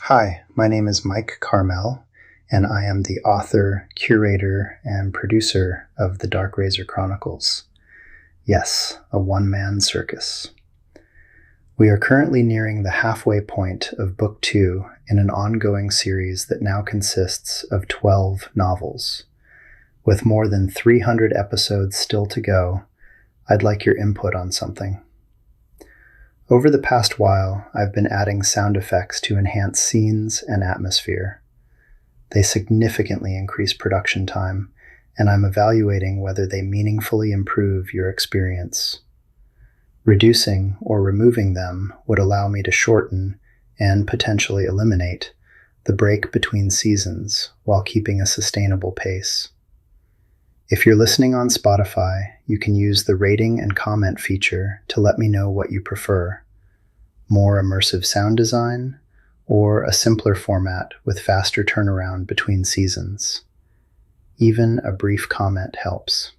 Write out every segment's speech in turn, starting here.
Hi, my name is Mike Carmel, and I am the author, curator, and producer of the Dark Razor Chronicles. Yes, a one-man circus. We are currently nearing the halfway point of Book 2 in an ongoing series that now consists of 12 novels. With more than 300 episodes still to go, I'd like your input on something. Over the past while, I've been adding sound effects to enhance scenes and atmosphere. They significantly increase production time, and I'm evaluating whether they meaningfully improve your experience. Reducing or removing them would allow me to shorten and potentially eliminate the break between seasons while keeping a sustainable pace. If you're listening on Spotify, you can use the rating and comment feature to let me know what you prefer: more immersive sound design or a simpler format with faster turnaround between seasons. Even a brief comment helps.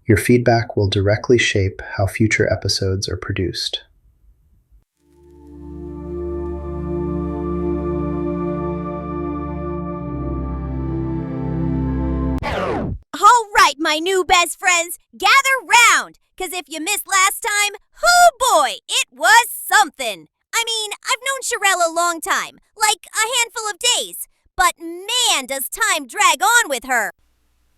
Your feedback will directly shape how future episodes are produced. All right, my new best friends, gather round, 'cause if you missed last time, oh boy, it was something. I mean, I've known Sharael a long time, like a handful of days, but man, does time drag on with her.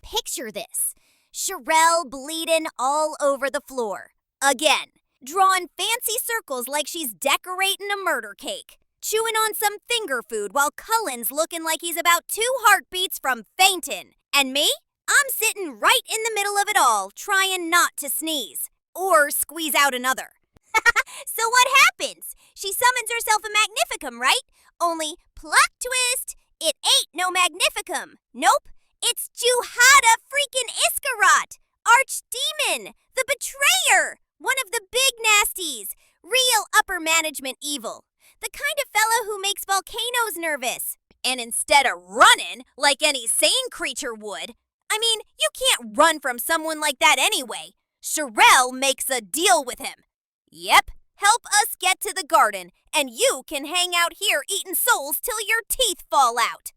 Picture this: Sharael bleeding all over the floor. Again, drawing fancy circles like she's decorating a murder cake, chewing on some finger food while Cullen's looking like he's about 2 heartbeats from fainting. And me? I'm sitting right in the middle of it all, trying not to sneeze. Or squeeze out another. So what happens? She summons herself a Magnificum, right? Only, plot twist, it ain't no Magnificum. Nope, it's Juhada freaking Iskarot, Archdemon, the Betrayer, one of the big nasties, real upper management evil. The kind of fella who makes volcanoes nervous. And instead of running like any sane creature would, I mean, you can't run from someone like that anyway. Sharael makes a deal with him. Yep, help us get to the garden, and you can hang out here eating souls till your teeth fall out.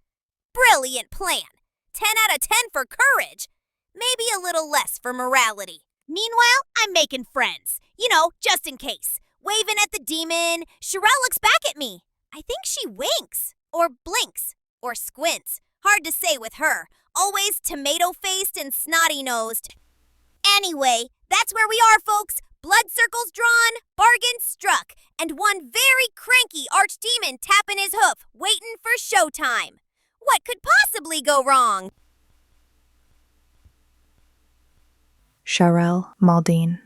Brilliant plan. 10 out of 10 for courage. Maybe a little less for morality. Meanwhile, I'm making friends. You know, just in case. Waving at the demon. Sharael looks back at me. I think she winks. Or blinks. Or squints. Hard to say with her. Always tomato-faced and snotty-nosed. Anyway, that's where we are, folks. Blood circles drawn, bargain struck, and one very cranky archdemon tapping his hoof, waiting for showtime. What could possibly go wrong? Sharael Maldine.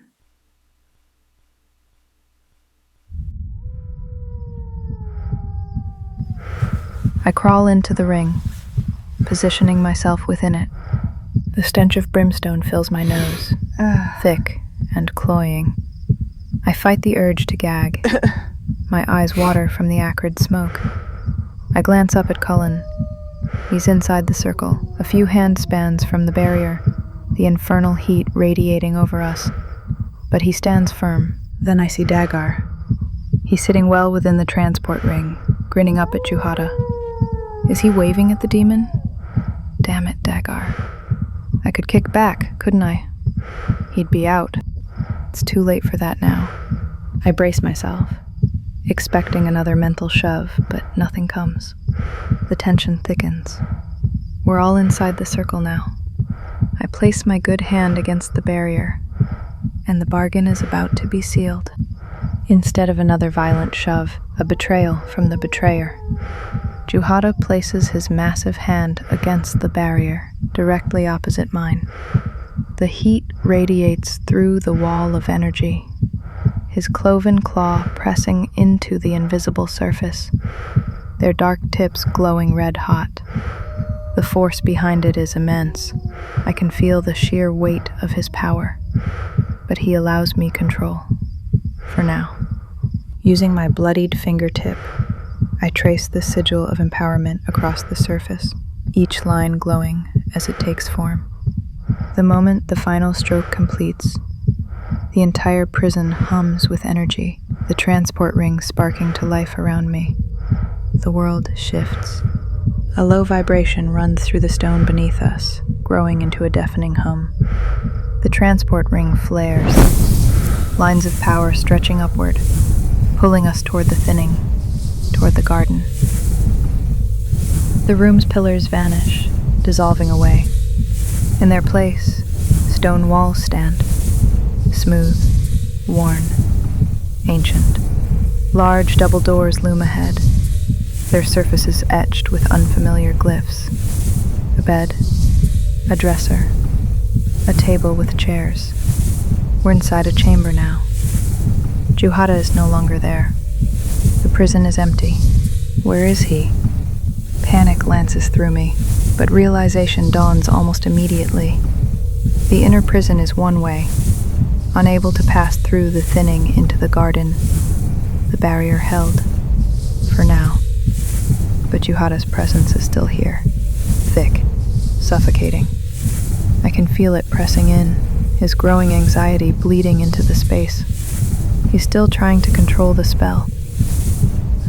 I crawl into the ring, positioning myself within it. The stench of brimstone fills my nose, thick and cloying. I fight the urge to gag. My eyes water from the acrid smoke. I glance up at Cullen. He's inside the circle, a few hand spans from the barrier, the infernal heat radiating over us. But he stands firm. Then I see DagGar. He's sitting well within the transport ring, grinning up at Juhada. Is he waving at the demon? Damn it, DagGar. I could kick back, couldn't I? He'd be out. It's too late for that now. I brace myself, expecting another mental shove, but nothing comes. The tension thickens. We're all inside the circle now. I place my good hand against the barrier, and the bargain is about to be sealed. Instead of another violent shove, a betrayal from the betrayer. Juhada places his massive hand against the barrier, directly opposite mine. The heat radiates through the wall of energy, his cloven claw pressing into the invisible surface, their dark tips glowing red hot. The force behind it is immense. I can feel the sheer weight of his power, but he allows me control, for now. Using my bloodied fingertip, I trace the sigil of empowerment across the surface, each line glowing as it takes form. The moment the final stroke completes, the entire prison hums with energy, the transport ring sparking to life around me. the world shifts. A low vibration runs through the stone beneath us, growing into a deafening hum. The transport ring flares, lines of power stretching upward, pulling us toward the thinning, toward the garden. The room's pillars vanish, dissolving away. In their place, stone walls stand, smooth, worn, ancient. Large double doors loom ahead, their surfaces etched with unfamiliar glyphs. A bed, a dresser, a table with chairs. We're inside a chamber now. Juhata is no longer there. The prison is empty. Where is he? Panic lances through me, but realization dawns almost immediately. The inner prison is one way, unable to pass through the thinning into the garden. The barrier held, for now. But Juhata's presence is still here, thick, suffocating. I can feel it pressing in, his growing anxiety bleeding into the space. He's still trying to control the spell.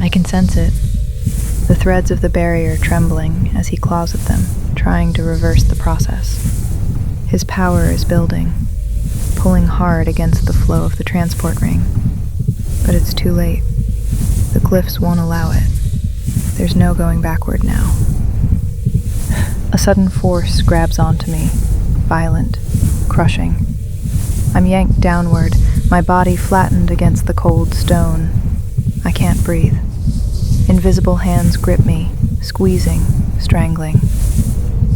I can sense it, the threads of the barrier trembling as he claws at them, trying to reverse the process. His power is building, pulling hard against the flow of the transport ring. But it's too late. The glyphs won't allow it. There's no going backward now. A sudden force grabs onto me, violent, crushing. I'm yanked downward, my body flattened against the cold stone. I can't breathe. Invisible hands grip me, squeezing, strangling.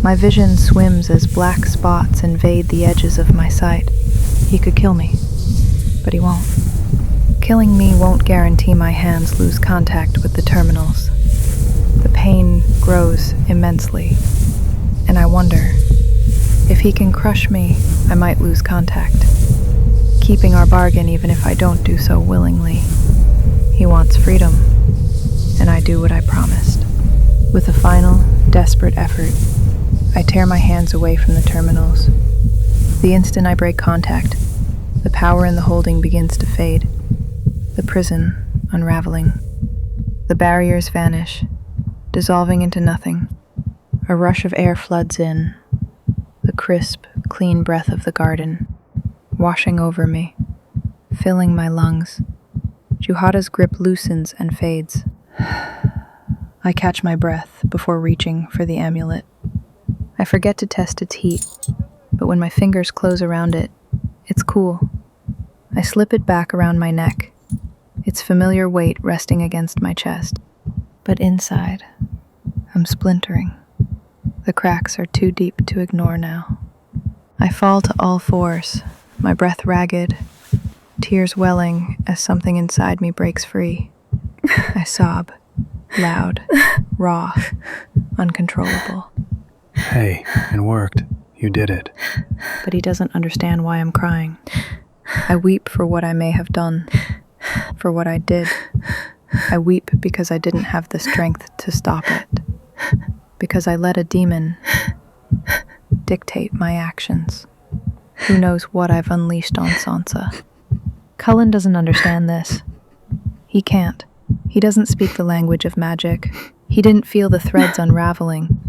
My vision swims as black spots invade the edges of my sight. He could kill me, but he won't. Killing me won't guarantee my hands lose contact with the terminals. The pain grows immensely, and I wonder, if he can crush me, I might lose contact, keeping our bargain even if I don't do so willingly. He wants freedom, and I do what I promised. With a final, desperate effort, I tear my hands away from the terminals. The instant I break contact, the power in the holding begins to fade, the prison unraveling. The barriers vanish, dissolving into nothing. A rush of air floods in, the crisp, clean breath of the garden, washing over me, filling my lungs. Juhata's grip loosens and fades. I catch my breath before reaching for the amulet. I forget to test its heat, but when my fingers close around it, it's cool. I slip it back around my neck, its familiar weight resting against my chest. But inside, I'm splintering. The cracks are too deep to ignore now. I fall to all fours, my breath ragged, tears welling as something inside me breaks free. I sob, loud, raw, uncontrollable. Hey, it worked. You did it. But he doesn't understand why I'm crying. I weep for what I may have done, for what I did. I weep because I didn't have the strength to stop it, because I let a demon dictate my actions. Who knows what I've unleashed on Sansa? Cullen doesn't understand this. He can't. He doesn't speak the language of magic. He didn't feel the threads unraveling.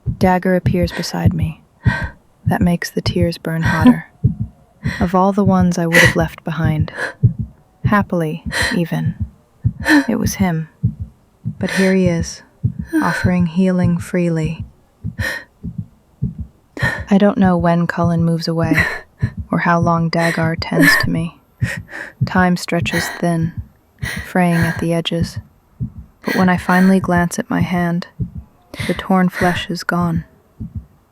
DagGar appears beside me. That makes the tears burn hotter. Of all the ones I would have left behind, happily, even, it was him. But here he is, offering healing freely. I don't know when Cullen moves away, or how long DagGar tends to me. Time stretches thin, fraying at the edges. But when I finally glance at my hand, the torn flesh is gone.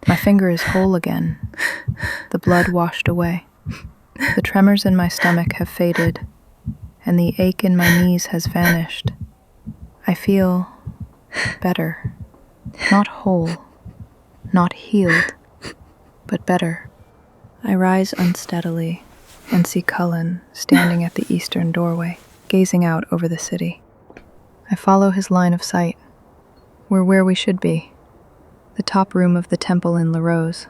My finger is whole again, the blood washed away. The tremors in my stomach have faded, and the ache in my knees has vanished. I feel better. Not whole, not healed, but better. I rise unsteadily and see Cullen standing at the eastern doorway, gazing out over the city. I follow his line of sight. We're where we should be. The top room of the temple in Larose.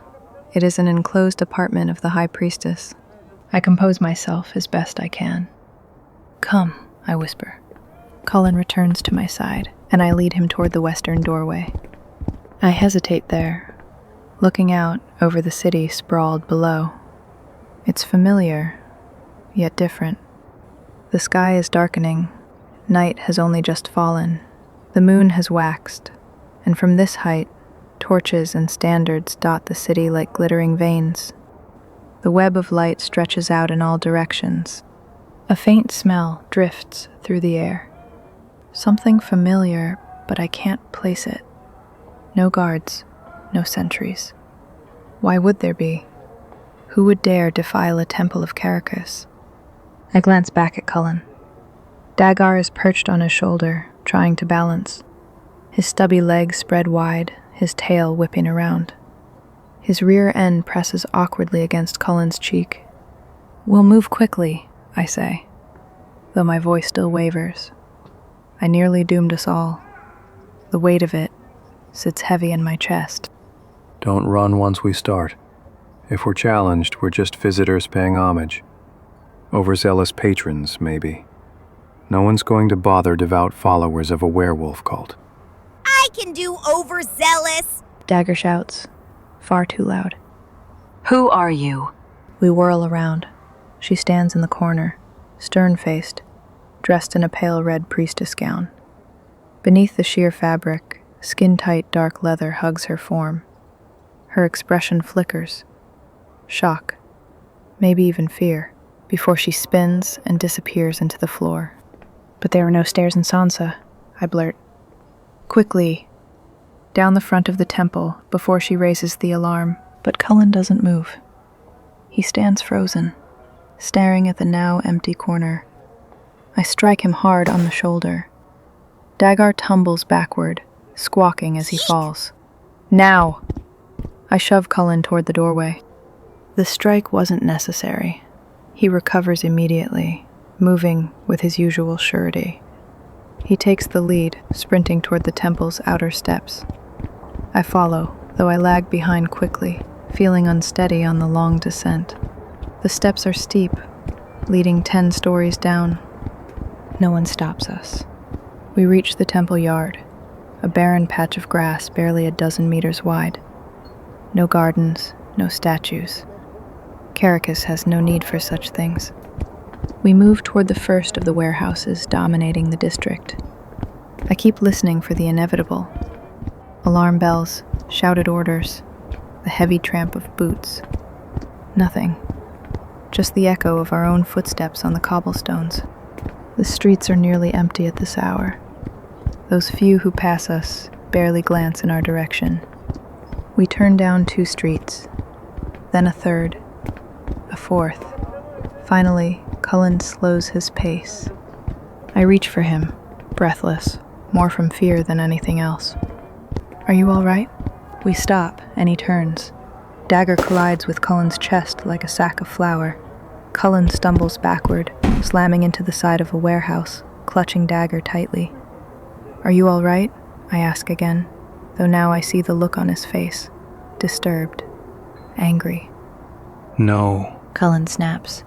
It is an enclosed apartment of the High Priestess. I compose myself as best I can. Come, I whisper. Cullen returns to my side, and I lead him toward the western doorway. I hesitate there, looking out over the city sprawled below. It's familiar, yet different. The sky is darkening. Night has only just fallen. The moon has waxed, and from this height, torches and standards dot the city like glittering veins. The web of light stretches out in all directions. A faint smell drifts through the air. Something familiar, but I can't place it. No guards, no sentries. Why would there be? Who would dare defile a temple of Caracas? I glance back at Cullen. DagGar is perched on his shoulder, trying to balance. His stubby legs spread wide, his tail whipping around. His rear end presses awkwardly against Cullen's cheek. "We'll move quickly," I say, though my voice still wavers. I nearly doomed us all. The weight of it sits heavy in my chest. Don't run once we start. If we're challenged, we're just visitors paying homage. Overzealous patrons, maybe. No one's going to bother devout followers of a werewolf cult. I can do overzealous. DagGar shouts, far too loud. Who are you? We whirl around. She stands in the corner, stern-faced, dressed in a pale red priestess gown. Beneath the sheer fabric, skin-tight dark leather hugs her form. Her expression flickers. Shock, maybe even fear, before she spins and disappears into the floor. But there are no stairs in Sansa, I blurt. Quickly, down the front of the temple before she raises the alarm, but Cullen doesn't move. He stands frozen, staring at the now empty corner. I strike him hard on the shoulder. DagGar tumbles backward, squawking as he falls. Now! I shove Cullen toward the doorway. The strike wasn't necessary. He recovers immediately, moving with his usual surety. He takes the lead, sprinting toward the temple's outer steps. I follow, though I lag behind quickly, feeling unsteady on the long descent. The steps are steep, leading 10 stories down. No one stops us. We reach the temple yard, a barren patch of grass barely a dozen meters wide. No gardens, no statues. Caracas has no need for such things. We move toward the first of the warehouses dominating the district. I keep listening for the inevitable. Alarm bells, shouted orders, the heavy tramp of boots. Nothing. Just the echo of our own footsteps on the cobblestones. The streets are nearly empty at this hour. Those few who pass us barely glance in our direction. We turn down 2 streets, then a third, a fourth. Finally, Cullen slows his pace. I reach for him, breathless, more from fear than anything else. "Are you all right?" We stop, and he turns. DagGar collides with Cullen's chest like a sack of flour. Cullen stumbles backward, slamming into the side of a warehouse, clutching DagGar tightly. "Are you all right?" I ask again, though now I see the look on his face. Disturbed. Angry. No. Cullen snaps,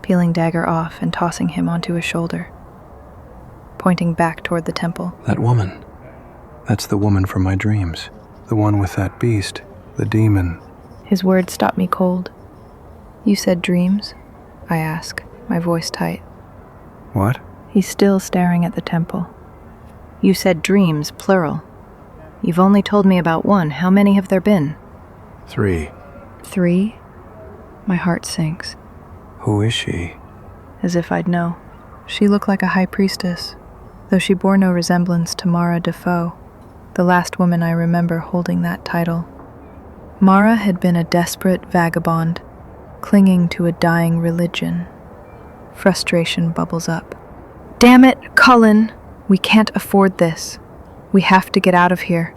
peeling DagGar off and tossing him onto his shoulder, pointing back toward the temple. That woman. That's the woman from my dreams. The one with that beast, the demon. His words stop me cold. "You said dreams?" I ask, my voice tight. What? He's still staring at the temple. You said dreams, plural. You've only told me about one. How many have there been? 3. 3? My heart sinks. Who is she? As if I'd know. She looked like a high priestess, though she bore no resemblance to Mara Defoe, the last woman I remember holding that title. Mara had been a desperate vagabond, clinging to a dying religion. Frustration bubbles up. "Damn it, Cullen! We can't afford this. We have to get out of here."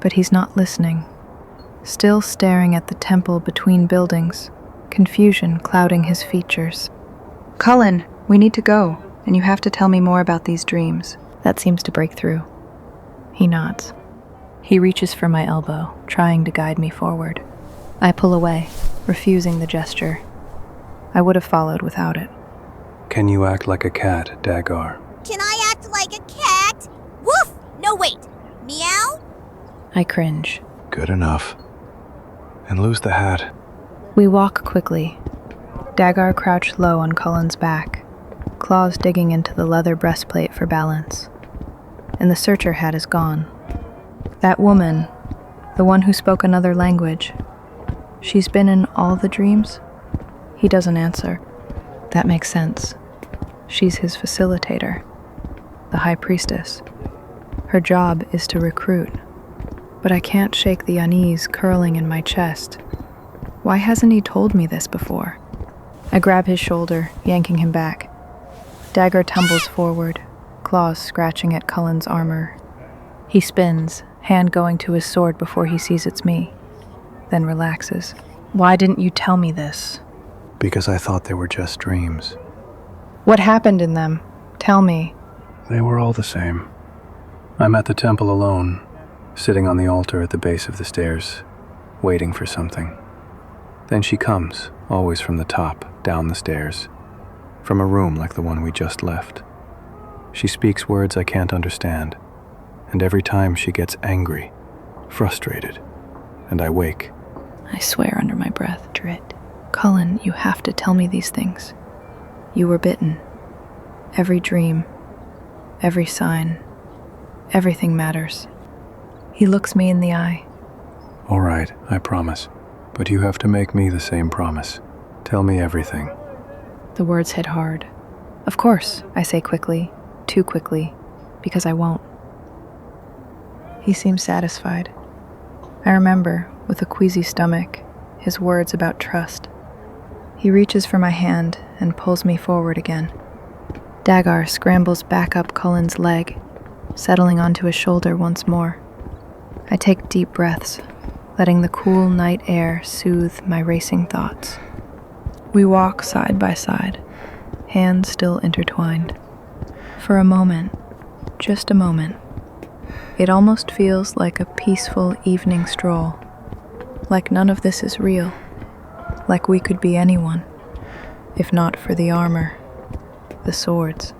But he's not listening. Still staring at the temple between buildings, confusion clouding his features. "Cullen, we need to go, and you have to tell me more about these dreams." That seems to break through. He nods. He reaches for my elbow, trying to guide me forward. I pull away, refusing the gesture. I would have followed without it. Can you act like a cat, DagGar? Can I act like a cat? Woof! No, wait. Meow? I cringe. Good enough. And lose the hat. We walk quickly. DagGar crouched low on Cullen's back, claws digging into the leather breastplate for balance. And the searcher hat is gone. That woman, the one who spoke another language, she's been in all the dreams? He doesn't answer. That makes sense. She's his facilitator, the High Priestess. Her job is to recruit. But I can't shake the unease curling in my chest. Why hasn't he told me this before? I grab his shoulder, yanking him back. DagGar tumbles forward, claws scratching at Cullen's armor. He spins, hand going to his sword before he sees it's me, then relaxes. Why didn't you tell me this? Because I thought they were just dreams. What happened in them? Tell me. They were all the same. I'm at the temple alone, sitting on the altar at the base of the stairs, waiting for something. Then she comes, always from the top, down the stairs, from a room like the one we just left. She speaks words I can't understand, and every time she gets angry, frustrated, and I wake. I swear under my breath, Drit. Cullen, you have to tell me these things. You were bitten. Every dream, every sign, everything matters. He looks me in the eye. All right, I promise. But you have to make me the same promise. Tell me everything. The words hit hard. Of course, I say quickly, too quickly, because I won't. He seems satisfied. I remember, with a queasy stomach, his words about trust. He reaches for my hand and pulls me forward again. DagGar scrambles back up Cullen's leg, settling onto his shoulder once more. I take deep breaths, letting the cool night air soothe my racing thoughts. We walk side by side, hands still intertwined. For a moment, just a moment, it almost feels like a peaceful evening stroll, like none of this is real, like we could be anyone, if not for the armor, the swords,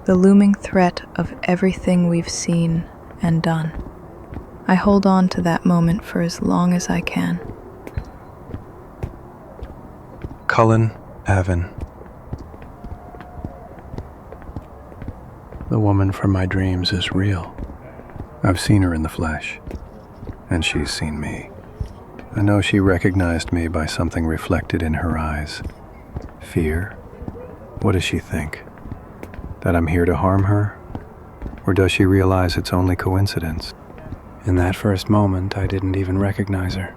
the looming threat of everything we've seen and done. I hold on to that moment for as long as I can. Cullen, Avon. The woman from my dreams is real. I've seen her in the flesh, and she's seen me. I know she recognized me by something reflected in her eyes. Fear? What does she think? That I'm here to harm her? Or does she realize it's only coincidence? In that first moment, I didn't even recognize her.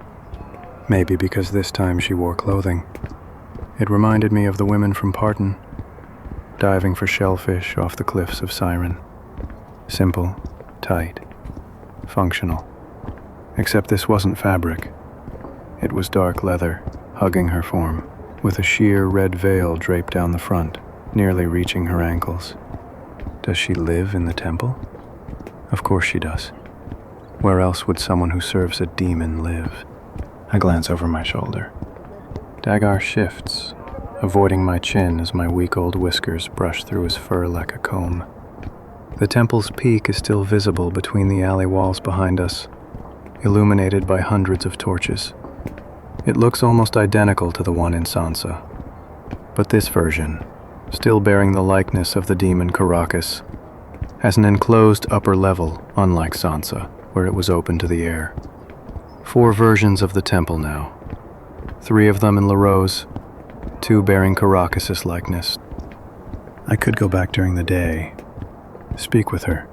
Maybe because this time she wore clothing. It reminded me of the women from Parton, diving for shellfish off the cliffs of Siren. Simple, tight, functional. Except this wasn't fabric. It was dark leather, hugging her form, with a sheer red veil draped down the front, nearly reaching her ankles. Does she live in the temple? Of course she does. Where else would someone who serves a demon live? I glance over my shoulder. DagGar shifts, avoiding my chin as my week-old whiskers brush through his fur like a comb. The temple's peak is still visible between the alley walls behind us, illuminated by hundreds of torches. It looks almost identical to the one in Sansa. But this version, still bearing the likeness of the demon Caracas, has an enclosed upper level, unlike Sansa, where it was open to the air. 4 versions of the temple now. 3 of them in Larose, 2 bearing Caracas' likeness. I could go back during the day, speak with her.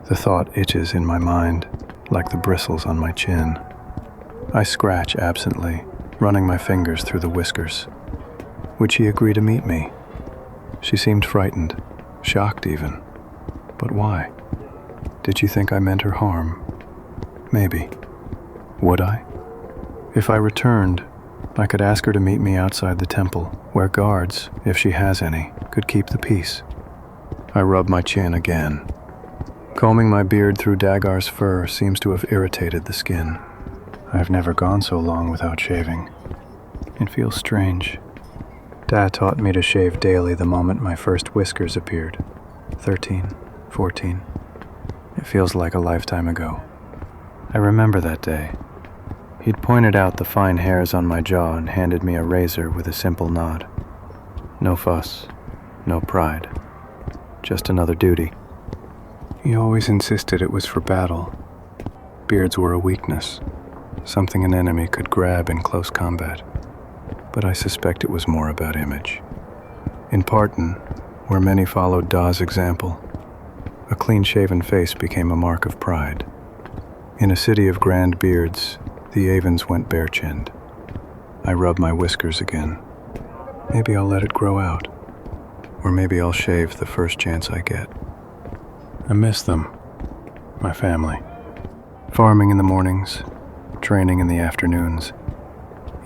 The thought itches in my mind, like the bristles on my chin. I scratch absently, running my fingers through the whiskers. Would she agree to meet me? She seemed frightened, shocked even. But why? Did she think I meant her harm? Maybe. Would I? If I returned, I could ask her to meet me outside the temple, where guards, if she has any, could keep the peace. I rub my chin again. Combing my beard through DagGar's fur seems to have irritated the skin. I've never gone so long without shaving. It feels strange. Dad taught me to shave daily the moment my first whiskers appeared. 13, 14. It feels like a lifetime ago. I remember that day. He'd pointed out the fine hairs on my jaw and handed me a razor with a simple nod. No fuss, no pride, just another duty. He always insisted it was for battle. Beards were a weakness, something an enemy could grab in close combat. But I suspect it was more about image. In Parton, where many followed Da's example, a clean-shaven face became a mark of pride. In a city of grand beards, the Avens went bare-chinned. I rub my whiskers again. Maybe I'll let it grow out. Or maybe I'll shave the first chance I get. I miss them. My family. Farming in the mornings, training in the afternoons,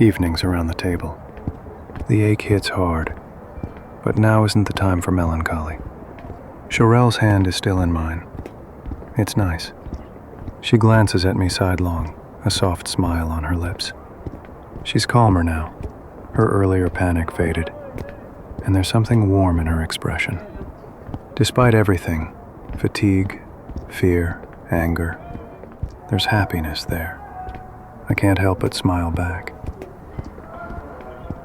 evenings around the table. The ache hits hard, but now isn't the time for melancholy. Sharael's hand is still in mine. It's nice. She glances at me sidelong, a soft smile on her lips. She's calmer now. Her earlier panic faded, and there's something warm in her expression. Despite everything, fatigue, fear, anger, there's happiness there. I can't help but smile back.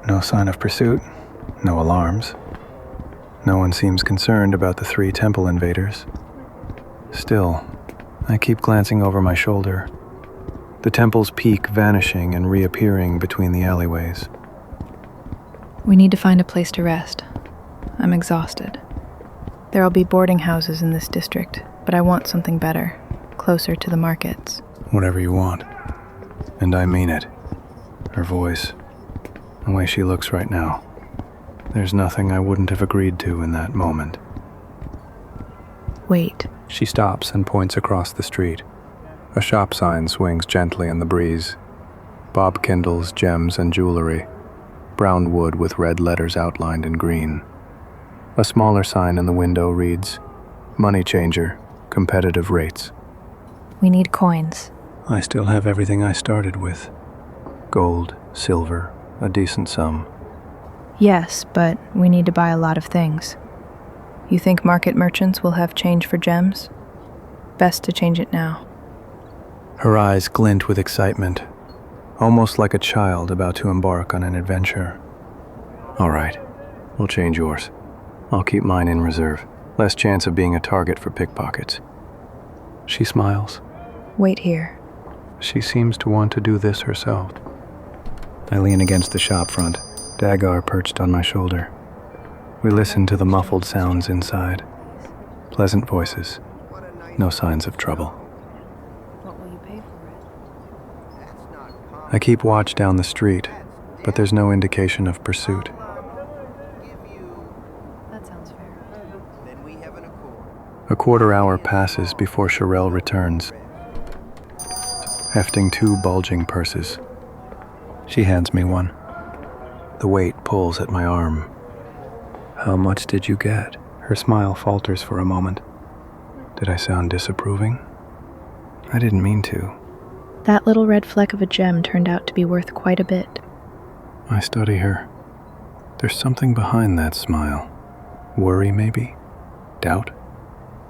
No sign of pursuit, no alarms. No one seems concerned about the 3 temple invaders. Still, I keep glancing over my shoulder. The temple's peak vanishing and reappearing between the alleyways. We need to find a place to rest. I'm exhausted. There'll be boarding houses in this district, but I want something better, closer to the markets. Whatever you want. And I mean it. Her voice, the way she looks right now. There's nothing I wouldn't have agreed to in that moment. Wait. She stops and points across the street. A shop sign swings gently in the breeze. Bob Kindle's Gems and Jewelry. Brown wood with red letters outlined in green. A smaller sign in the window reads, Money Changer, Competitive Rates. We need coins. I still have everything I started with. Gold, silver, a decent sum. Yes, but we need to buy a lot of things. You think market merchants will have change for gems? Best to change it now. Her eyes glint with excitement, almost like a child about to embark on an adventure. All right, we'll change yours. I'll keep mine in reserve. Less chance of being a target for pickpockets. She smiles. Wait here. She seems to want to do this herself. I lean against the shop front, DagGar perched on my shoulder. We listen to the muffled sounds inside. Pleasant voices. No signs of trouble. What will you pay for it? I keep watch down the street, but there's no indication of pursuit. That sounds fair. A quarter hour passes before Sharael returns, hefting 2 bulging purses. She hands me one. The weight pulls at my arm. How much did you get? Her smile falters for a moment. Did I sound disapproving? I didn't mean to. That little red fleck of a gem turned out to be worth quite a bit. I study her. There's something behind that smile. Worry, maybe? Doubt?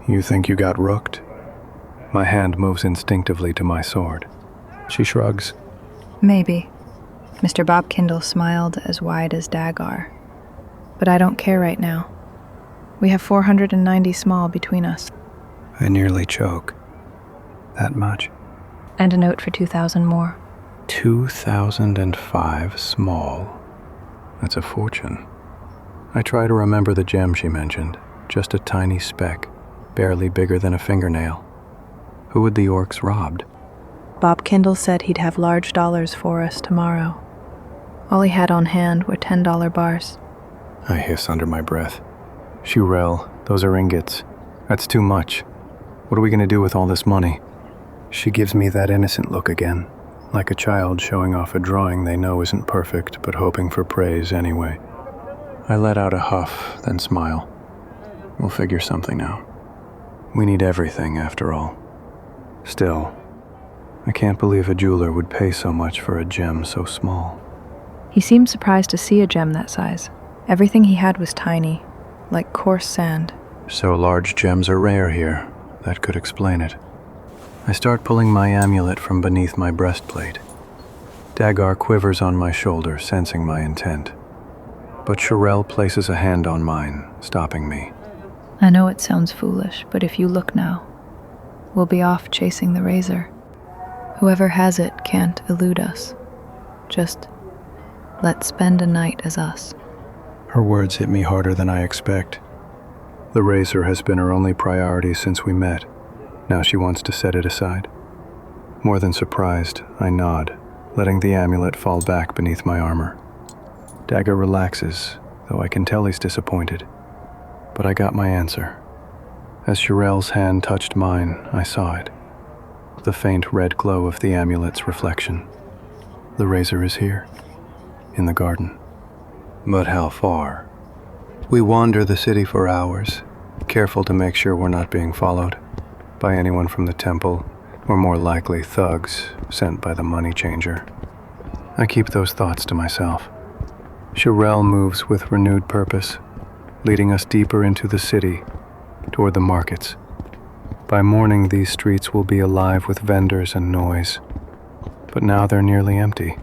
You think you got rooked? My hand moves instinctively to my sword. She shrugs. Maybe. Mr. Bob Kindle smiled as wide as DagGar. But I don't care right now. We have 490 small between us. I nearly choke. That much? And a note for 2,000 more. 2,005 small. That's a fortune. I try to remember the gem she mentioned. Just a tiny speck, barely bigger than a fingernail. Who had the orcs robbed? Bob Kindle said he'd have large dollars for us tomorrow. All he had on hand were $10 bars. I hiss under my breath. Sharael, those are ingots. That's too much. What are we going to do with all this money? She gives me that innocent look again, like a child showing off a drawing they know isn't perfect, but hoping for praise anyway. I let out a huff, then smile. We'll figure something out. We need everything, after all. Still, I can't believe a jeweler would pay so much for a gem so small. He seemed surprised to see a gem that size. Everything he had was tiny, like coarse sand. So large gems are rare here. That could explain it. I start pulling my amulet from beneath my breastplate. DagGar quivers on my shoulder, sensing my intent. But Sharael places a hand on mine, stopping me. I know it sounds foolish, but if you look now, we'll be off chasing the razor. Whoever has it can't elude us. Just let's spend a night as us. Her words hit me harder than I expect. The razor has been her only priority since we met. Now she wants to set it aside. More than surprised, I nod, letting the amulet fall back beneath my armor. DagGar relaxes, though I can tell he's disappointed. But I got my answer. As Sharael's hand touched mine, I saw it. The faint red glow of the amulet's reflection. The razor is here, in the garden. But how far? We wander the city for hours, careful to make sure we're not being followed by anyone from the temple, or more likely thugs sent by the money changer. I keep those thoughts to myself. Sharael moves with renewed purpose, leading us deeper into the city, toward the markets. By morning, these streets will be alive with vendors and noise, but now they're nearly empty.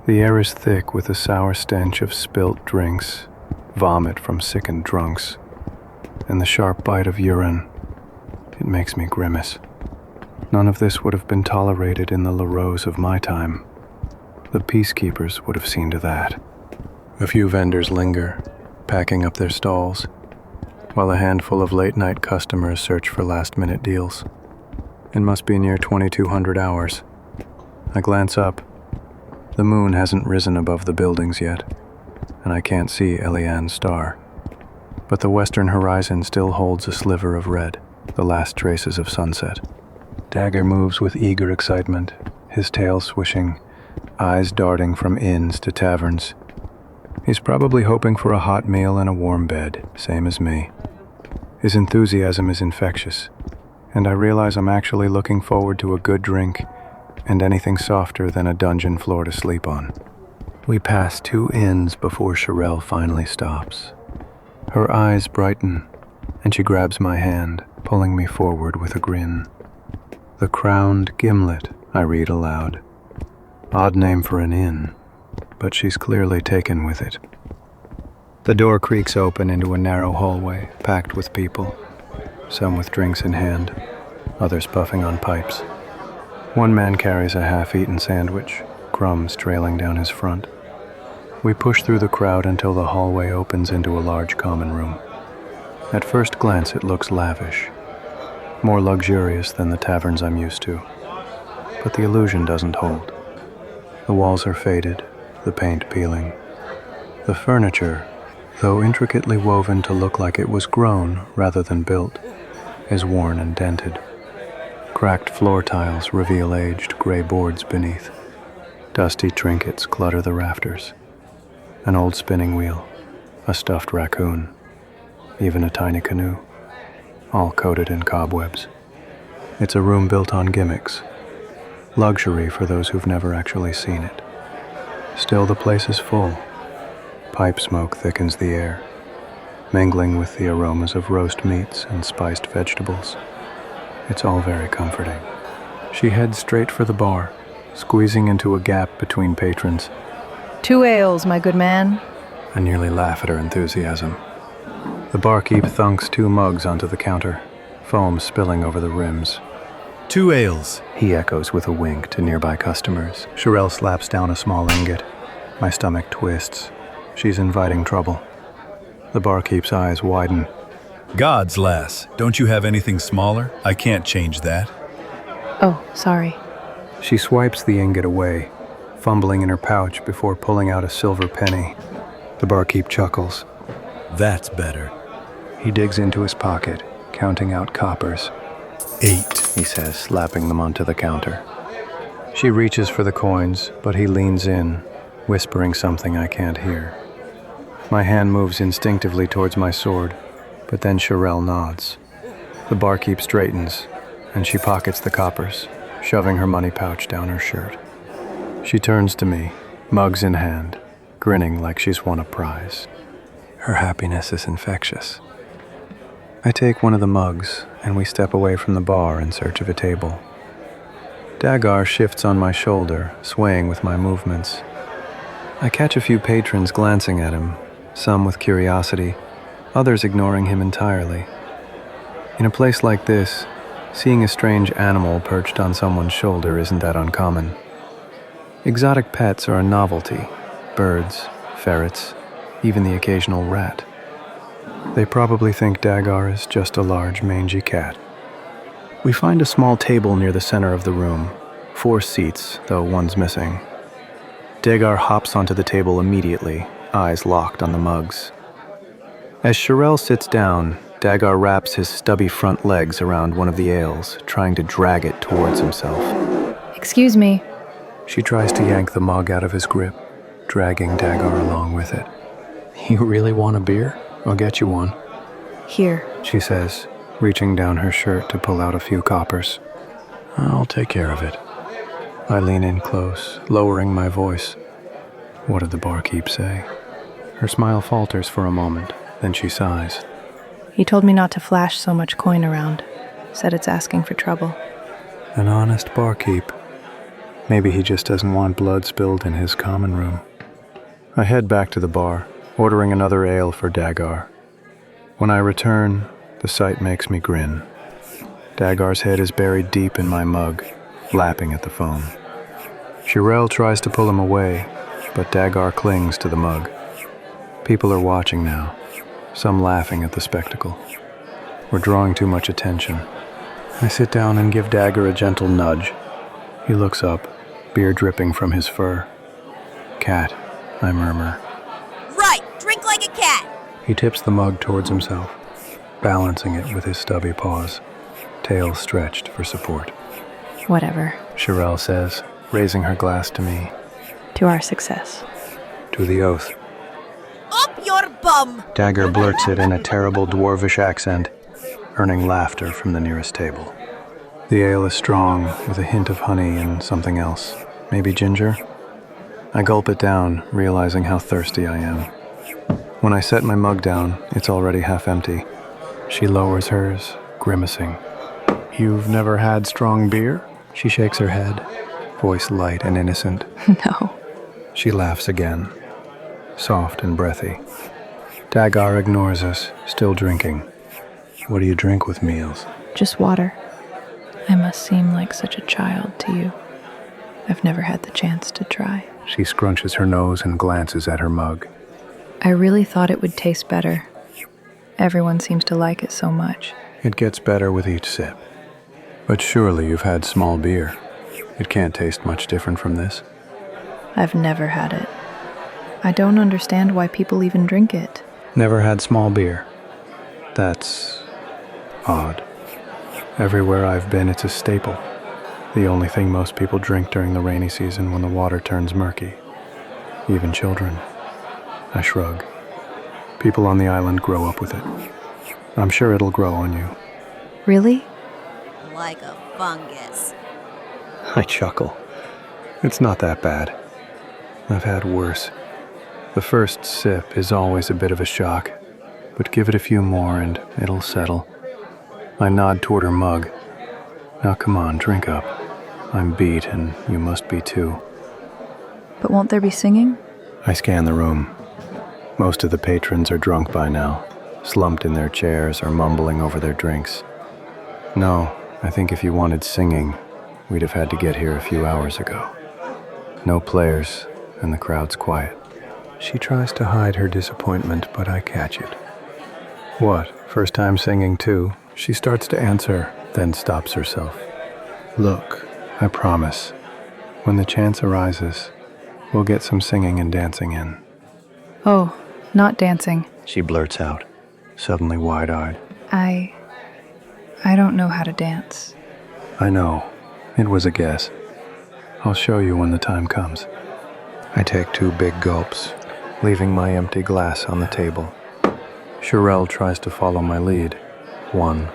The air is thick with the sour stench of spilt drinks, vomit from sickened drunks, and the sharp bite of urine. It makes me grimace. None of this would have been tolerated in the Larose of my time. The peacekeepers would have seen to that. A few vendors linger, packing up their stalls, while a handful of late-night customers search for last-minute deals. It must be near 2200 hours. I glance up. The moon hasn't risen above the buildings yet, and I can't see Eliane's star. But the western horizon still holds a sliver of red, the last traces of sunset. DagGar moves with eager excitement, his tail swishing, eyes darting from inns to taverns. He's probably hoping for a hot meal and a warm bed, same as me. His enthusiasm is infectious, and I realize I'm actually looking forward to a good drink and anything softer than a dungeon floor to sleep on. We pass 2 inns before Sharael finally stops. Her eyes brighten, and she grabs my hand, pulling me forward with a grin. The Crowned Gimlet, I read aloud. Odd name for an inn, but she's clearly taken with it. The door creaks open into a narrow hallway, packed with people, some with drinks in hand, others puffing on pipes. One man carries a half-eaten sandwich, crumbs trailing down his front. We push through the crowd until the hallway opens into a large common room. At first glance, it looks lavish, more luxurious than the taverns I'm used to. But the illusion doesn't hold. The walls are faded, the paint peeling. The furniture, though intricately woven to look like it was grown rather than built, is worn and dented. Cracked floor tiles reveal aged gray boards beneath. Dusty trinkets clutter the rafters. An old spinning wheel, a stuffed raccoon, even a tiny canoe, all coated in cobwebs. It's a room built on gimmicks, luxury for those who've never actually seen it. Still, the place is full. Pipe smoke thickens the air, mingling with the aromas of roast meats and spiced vegetables. It's all very comforting. She heads straight for the bar, squeezing into a gap between patrons. 2 ales, my good man. I nearly laugh at her enthusiasm. The barkeep thunks 2 mugs onto the counter, foam spilling over the rims. 2 ales, He echoes with a wink to nearby customers. Sharael slaps down a small ingot. My stomach twists. She's inviting trouble. The barkeep's eyes widen. Gods, lass, don't you have anything smaller? I can't change that. Oh, sorry. She swipes the ingot away, fumbling in her pouch before pulling out a silver penny. The barkeep chuckles. That's better. He digs into his pocket, counting out coppers. 8. He says, slapping them onto the counter. She reaches for the coins, but he leans in, whispering something I can't hear. My hand moves instinctively towards my sword, but then Sharael nods. The barkeep straightens, and she pockets the coppers, shoving her money pouch down her shirt. She turns to me, mugs in hand, grinning like she's won a prize. Her happiness is infectious. I take one of the mugs, and we step away from the bar in search of a table. DagGar shifts on my shoulder, swaying with my movements. I catch a few patrons glancing at him, some with curiosity, others ignoring him entirely. In a place like this, seeing a strange animal perched on someone's shoulder isn't that uncommon. Exotic pets are a novelty: birds, ferrets, even the occasional rat. They probably think DagGar is just a large, mangy cat. We find a small table near the center of the room, 4 seats, though one's missing. DagGar hops onto the table immediately, eyes locked on the mugs. As Sharael sits down, DagGar wraps his stubby front legs around one of the ales, trying to drag it towards himself. Excuse me. She tries to yank the mug out of his grip, dragging DagGar along with it. You really want a beer? I'll get you one. Here. She says, reaching down her shirt to pull out a few coppers. I'll take care of it. I lean in close, lowering my voice. What did the barkeep say? Her smile falters for a moment, then she sighs. He told me not to flash so much coin around. Said it's asking for trouble. An honest barkeep. Maybe he just doesn't want blood spilled in his common room. I head back to the bar, ordering another ale for DagGar. When I return, the sight makes me grin. DagGar's head is buried deep in my mug, lapping at the foam. Sharael tries to pull him away, but DagGar clings to the mug. People are watching now, some laughing at the spectacle. We're drawing too much attention. I sit down and give DagGar a gentle nudge. He looks up, beer dripping from his fur. Cat, I murmur. Right, drink like a cat. He tips the mug towards himself, balancing it with his stubby paws, tail stretched for support. Whatever. Sharael says, raising her glass to me. To our success. To the oath. Up your bum! DagGar blurts it in a terrible dwarvish accent, earning laughter from the nearest table. The ale is strong, with a hint of honey and something else. Maybe ginger? I gulp it down, realizing how thirsty I am. When I set my mug down, it's already half empty. She lowers hers, grimacing. You've never had strong beer? She shakes her head, voice light and innocent. No. She laughs again, soft and breathy. DagGar ignores us, still drinking. What do you drink with meals? Just water. I must seem like such a child to you. I've never had the chance to try. She scrunches her nose and glances at her mug. I really thought it would taste better. Everyone seems to like it so much. It gets better with each sip. But surely you've had small beer. It can't taste much different from this. I've never had it. I don't understand why people even drink it. Never had small beer. That's odd. Everywhere I've been, it's a staple. The only thing most people drink during the rainy season when the water turns murky. Even children. I shrug. People on the island grow up with it. I'm sure it'll grow on you. Really? Like a fungus. I chuckle. It's not that bad. I've had worse. The first sip is always a bit of a shock, but give it a few more and it'll settle. I nod toward her mug. Now come on, drink up. I'm beat and you must be too. But won't there be singing? I scan the room. Most of the patrons are drunk by now, slumped in their chairs or mumbling over their drinks. No, I think if you wanted singing, we'd have had to get here a few hours ago. No players, and the crowd's quiet. She tries to hide her disappointment, but I catch it. What, first time singing too? She starts to answer, then stops herself. Look, I promise, when the chance arises, we'll get some singing and dancing in. Oh, not dancing. She blurts out, suddenly wide-eyed. I don't know how to dance. I know. It was a guess. I'll show you when the time comes. I take 2 big gulps, leaving my empty glass on the table. Sharael tries to follow my lead. 1,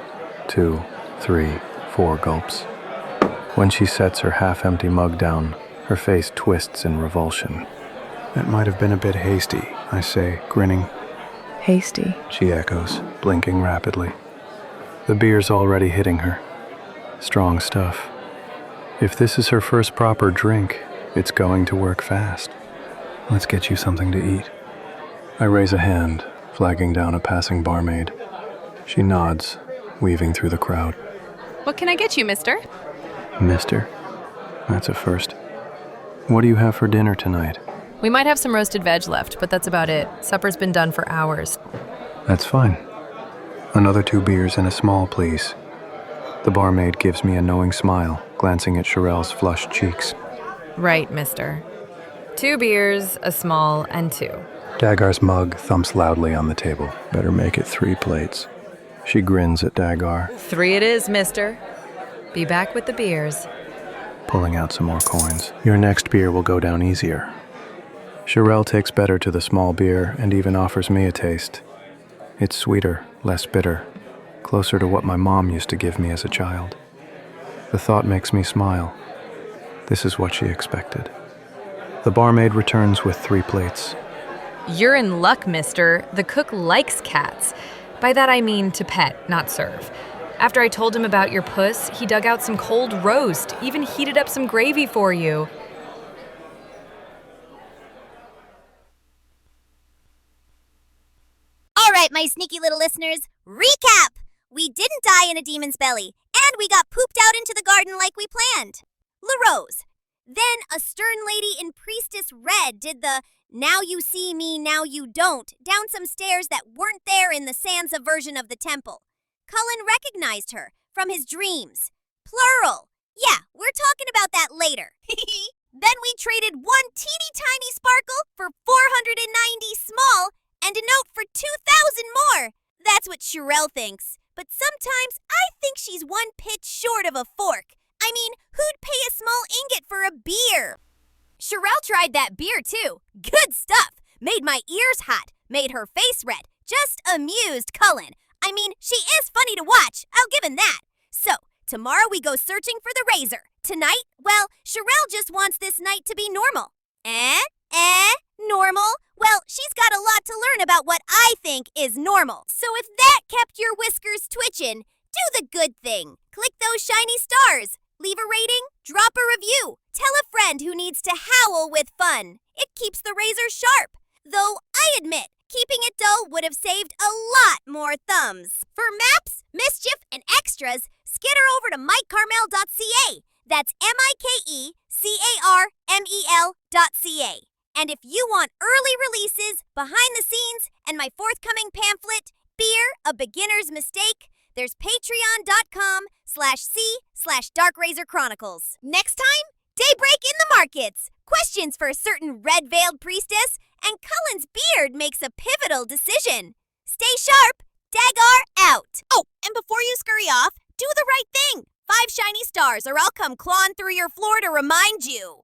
2, 3, 4 gulps. When she sets her half-empty mug down, her face twists in revulsion. That might have been a bit hasty, I say, grinning. Hasty. She echoes, blinking rapidly. The beer's already hitting her. Strong stuff. If this is her first proper drink, it's going to work fast. Let's get you something to eat. I raise a hand, flagging down a passing barmaid. She nods, weaving through the crowd. What can I get you, mister? Mister? That's a first. What do you have for dinner tonight? We might have some roasted veg left, but that's about it. Supper's been done for hours. That's fine. Another 2 beers and a small, please. The barmaid gives me a knowing smile, glancing at Sharael's flushed cheeks. Right, mister. 2 beers, a small, and 2. DagGar's mug thumps loudly on the table. Better make it 3 plates. She grins at DagGar, 3 it is, mister. Be back with the beers. pulling out some more coins. Your next beer will go down easier. Sharael takes better to the small beer and even offers me a taste. It's sweeter, less bitter, closer to what my mom used to give me as a child. The thought makes me smile. This is what she expected. The barmaid returns with 3 plates. You're in luck, mister. The cook likes cats. By that I mean to pet, not serve. After I told him about your puss, he dug out some cold roast, even heated up some gravy for you. All right, my sneaky little listeners, recap! We didn't die in a demon's belly, and we got pooped out into the garden like we planned. Larose. Then a stern lady in Priestess Red did the "now you see me, now you don't" down some stairs that weren't there in the Sansa version of the temple. Cullen recognized her from his dreams. Plural. Yeah, we're talking about that later. Then we traded 1 teeny tiny sparkle for 490 small and a note for 2,000 more. That's what Sharael thinks. But sometimes I think she's 1 pitch short of a fork. I mean, who'd pay a small ingot for a beer? Sharael tried that beer too. Good stuff. Made my ears hot. Made her face red. Just amused Cullen. I mean, she is funny to watch. I'll give him that. So, tomorrow we go searching for the razor. Tonight, well, Sharael just wants this night to be normal. Normal? Well, she's got a lot to learn about what I think is normal. So if that kept your whiskers twitching, do the good thing. Click those shiny stars. Leave a rating, drop a review. Tell a friend who needs to howl with fun. It keeps the razor sharp. Though I admit, keeping it dull would have saved a lot more thumbs. For maps, mischief, and extras, skitter over to mikecarmel.ca. That's MikeCarmel.ca. And if you want early releases, behind the scenes, and my forthcoming pamphlet, Beer, A Beginner's Mistake, there's patreon.com/c/Dark Razor Chronicles. Next time, daybreak in the markets, questions for a certain red-veiled priestess, and Cullen's beard makes a pivotal decision. Stay sharp, DagGar out. Oh, and before you scurry off, do the right thing. 5 shiny stars or I'll come clawing through your floor to remind you.